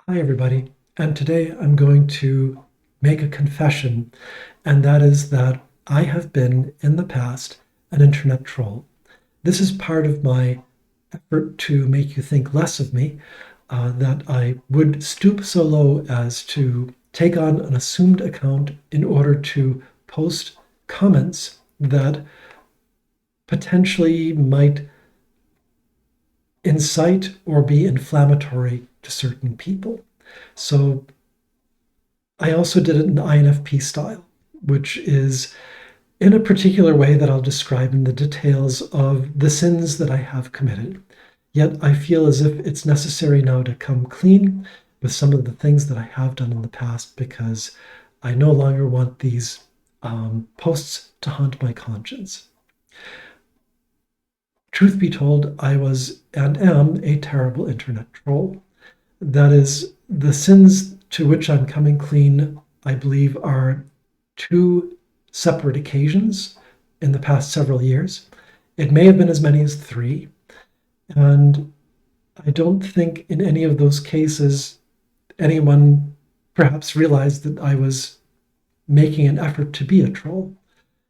Hi, everybody. And today I'm going to make a confession, and that is that I have been in the past an internet troll. This is part of my effort to make you think less of me, that I would stoop so low as to take on an assumed account in order to post comments that potentially might incite or be inflammatory to certain people. So I also did it in INFP style, which is in a particular way that I'll describe in the details of the sins that I have committed. Yet I feel as if it's necessary now to come clean with some of the things that I have done in the past because I no longer want these posts to haunt my conscience. Truth be told, I was and am a terrible internet troll. That is, the sins to which I'm coming clean, I believe, are two separate occasions in the past several years. It may have been as many as three. And I don't think in any of those cases anyone perhaps realized that I was making an effort to be a troll.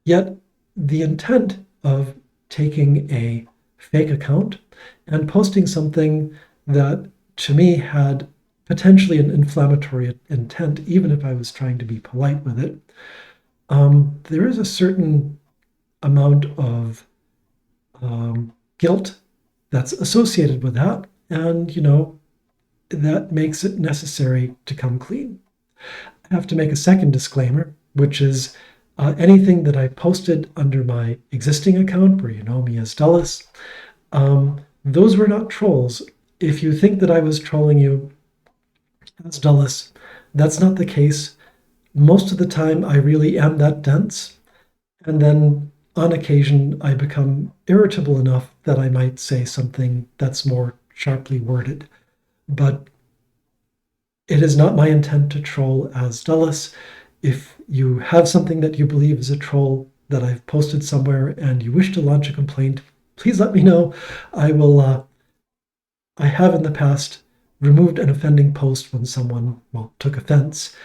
Yet the intent of taking a fake account and posting something that to me had potentially an inflammatory intent, even if I was trying to be polite with it, there is a certain amount of guilt that's associated with that. And, that makes it necessary to come clean. I have to make a second disclaimer, which is anything that I posted under my existing account, where you know me as Dulles, those were not trolls. If you think that I was trolling you as Dulles, that's not the case. Most of the time, I really am that dense. And then on occasion, I become irritable enough that I might say something that's more sharply worded. But it is not my intent to troll as Dulles. If you have something that you believe is a troll that I've posted somewhere and you wish to launch a complaint, please let me know. I will. I have in the past removed an offending post when someone took offense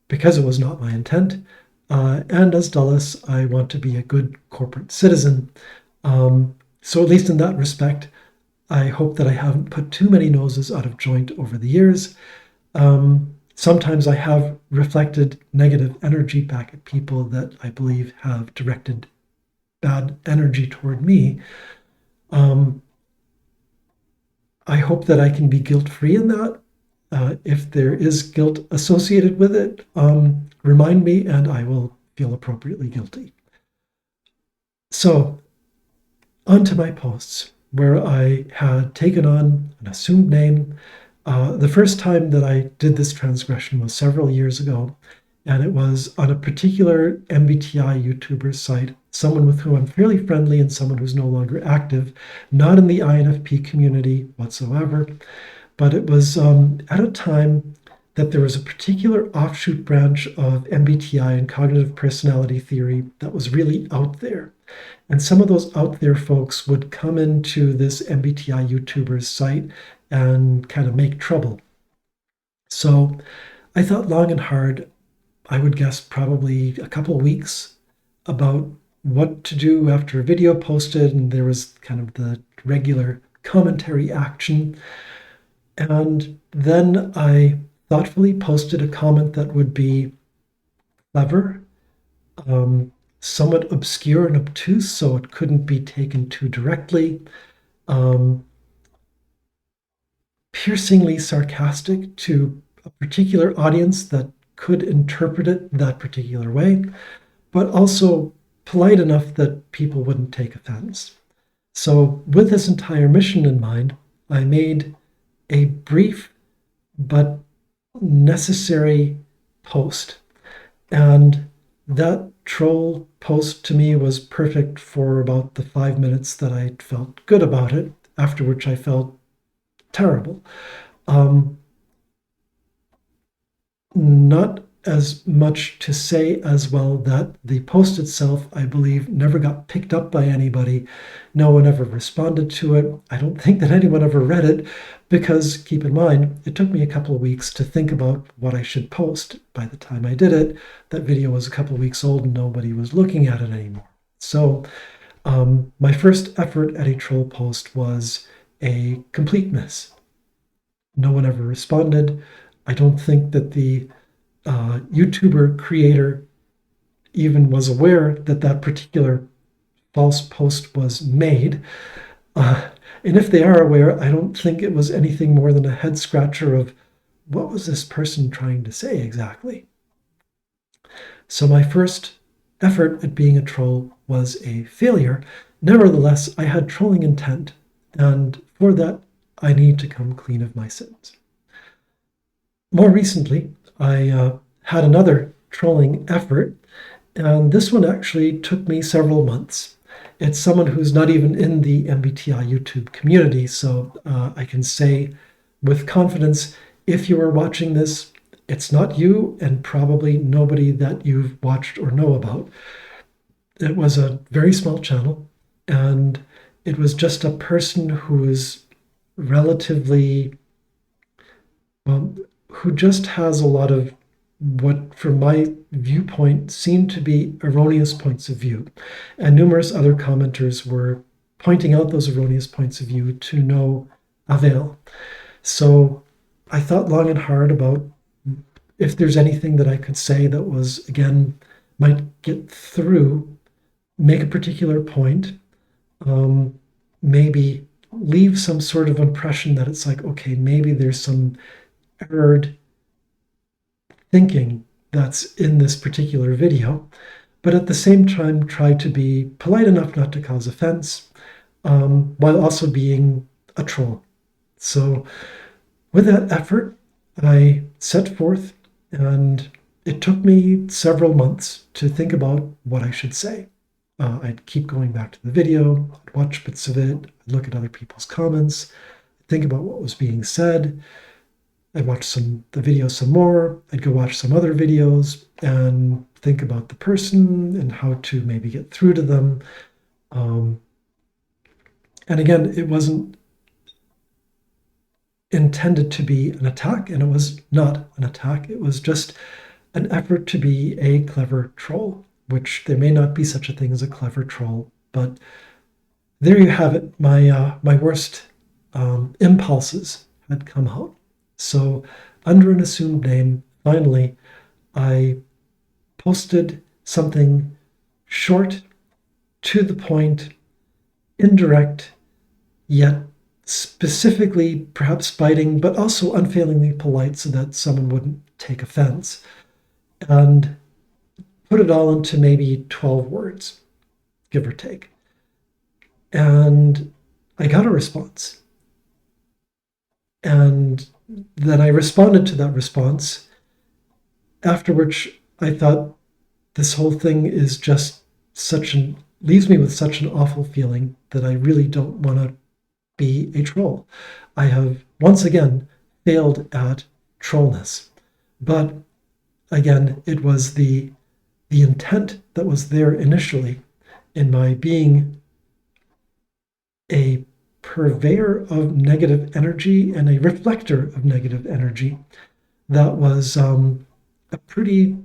because it was not my intent. And as Dulles, I want to be a good corporate citizen. So at least in that respect, I hope that I haven't put too many noses out of joint over the years. Sometimes I have reflected negative energy back at people that I believe have directed bad energy toward me. I hope that I can be guilt-free in that. If there is guilt associated with it, remind me and I will feel appropriately guilty. So, on to my posts, where I had taken on an assumed name. The first time that I did this transgression was several years ago, and it was on a particular MBTI YouTuber site, someone with whom I'm fairly friendly and someone who's no longer active, not in the INFP community whatsoever. But it was at a time that there was a particular offshoot branch of MBTI and cognitive personality theory that was really out there. And some of those out there folks would come into this MBTI YouTuber's site and kind of make trouble. So I thought long and hard, I would guess probably a couple of weeks, about what to do after a video posted, and there was kind of the regular commentary action. And then I thoughtfully posted a comment that would be clever, somewhat obscure and obtuse, so it couldn't be taken too directly, piercingly sarcastic to a particular audience that could interpret it that particular way, but also polite enough that people wouldn't take offense. So, with this entire mission in mind, I made a brief but necessary post. And that troll post to me was perfect for about the 5 minutes that I felt good about it, after which I felt terrible. Not as much to say as well that the post itself, I believe, never got picked up by anybody. No one ever responded to it. I don't think that anyone ever read it because, keep in mind, it took me a couple of weeks to think about what I should post. By the time I did it, that video was a couple of weeks old and nobody was looking at it anymore. So my first effort at a troll post was a complete miss. No one ever responded. I don't think that the YouTuber creator even was aware that that particular false post was made. And if they are aware, I don't think it was anything more than a head scratcher of what was this person trying to say exactly. So my first effort at being a troll was a failure. Nevertheless, I had trolling intent, and for that, I need to come clean of my sins. More recently, I had another trolling effort, and this one actually took me several months. It's someone who's not even in the MBTI YouTube community, so I can say with confidence, if you are watching this, it's not you and probably nobody that you've watched or know about. It was a very small channel, and it was just a person who is relatively, well, who just has a lot of what, from my viewpoint, seemed to be erroneous points of view. And numerous other commenters were pointing out those erroneous points of view to no avail. So I thought long and hard about if there's anything that I could say that was, again, might get through, make a particular point, maybe leave some sort of impression that it's like, okay, maybe there's some errored thinking that's in this particular video, but at the same time try to be polite enough not to cause offense, while also being a troll. So with that effort, I set forth, and it took me several months to think about what I should say. I'd keep going back to the video, I'd watch bits of it, I'd look at other people's comments, think about what was being said. I'd watch the video some more, I'd go watch some other videos and think about the person and how to maybe get through to them. And again, it wasn't intended to be an attack, and it was not an attack. It was just an effort to be a clever troll, which there may not be such a thing as a clever troll, but there you have it. My worst impulses had come out. So under an assumed name, finally, I posted something short, to the point, indirect, yet specifically perhaps biting, but also unfailingly polite so that someone wouldn't take offense, and put it all into maybe 12 words, give or take. And I got a response. And then I responded to that response, after which I thought this whole thing is just leaves me with such an awful feeling that I really don't want to be a troll. I have once again failed at trollness. But again, it was the intent that was there initially in my being a purveyor of negative energy and a reflector of negative energy that was a pretty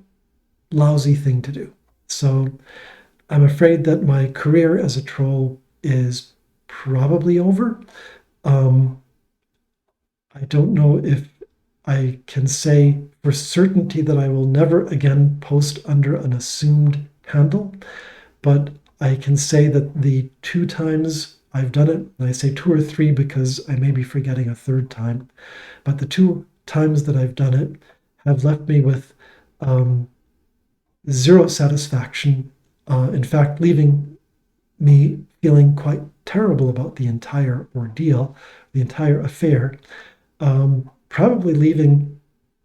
lousy thing to do. So I'm afraid that my career as a troll is probably over. I don't know if I can say for certainty that I will never again post under an assumed handle, but I can say that the 2 times I've done it, and I say 2 or 3 because I may be forgetting a third time, but the 2 times that I've done it have left me with zero satisfaction. In fact, leaving me feeling quite terrible about the entire ordeal, the entire affair, probably leaving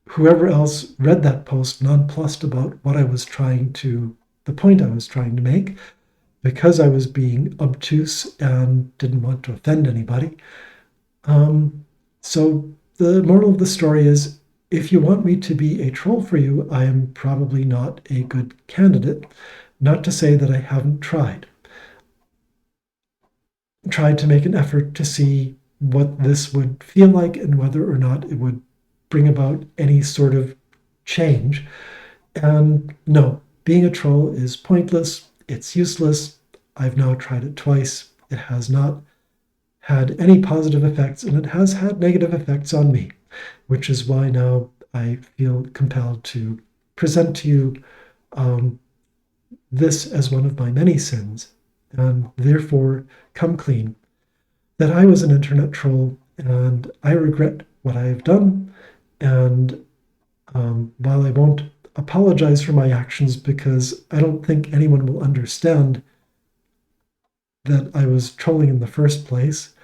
whoever else read that post nonplussed about what I was the point I was trying to make, because I was being obtuse and didn't want to offend anybody. So the moral of the story is, if you want me to be a troll for you, I am probably not a good candidate. Not to say that I haven't tried to make an effort to see what this would feel like and whether or not it would bring about any sort of change. And no, being a troll is pointless, it's useless. I've now tried it twice. It has not had any positive effects, and it has had negative effects on me, which is why now I feel compelled to present to you this as one of my many sins, and therefore come clean that I was an internet troll and I regret what I have done. And while I won't apologize for my actions because I don't think anyone will understand that I was trolling in the first place,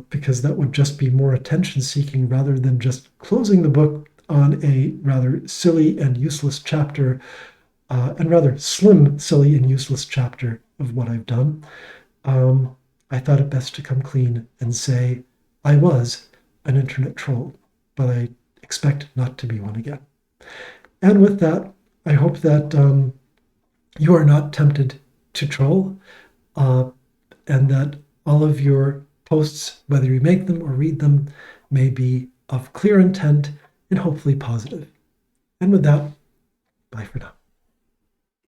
because that would just be more attention seeking rather than just closing the book on a rather silly and useless chapter, and rather slim, silly, and useless chapter of what I've done. I thought it best to come clean and say I was an internet troll, but I expect not to be one again. And with that, I hope that you are not tempted to troll, and that all of your posts, whether you make them or read them, may be of clear intent and hopefully positive. And with that, bye for now.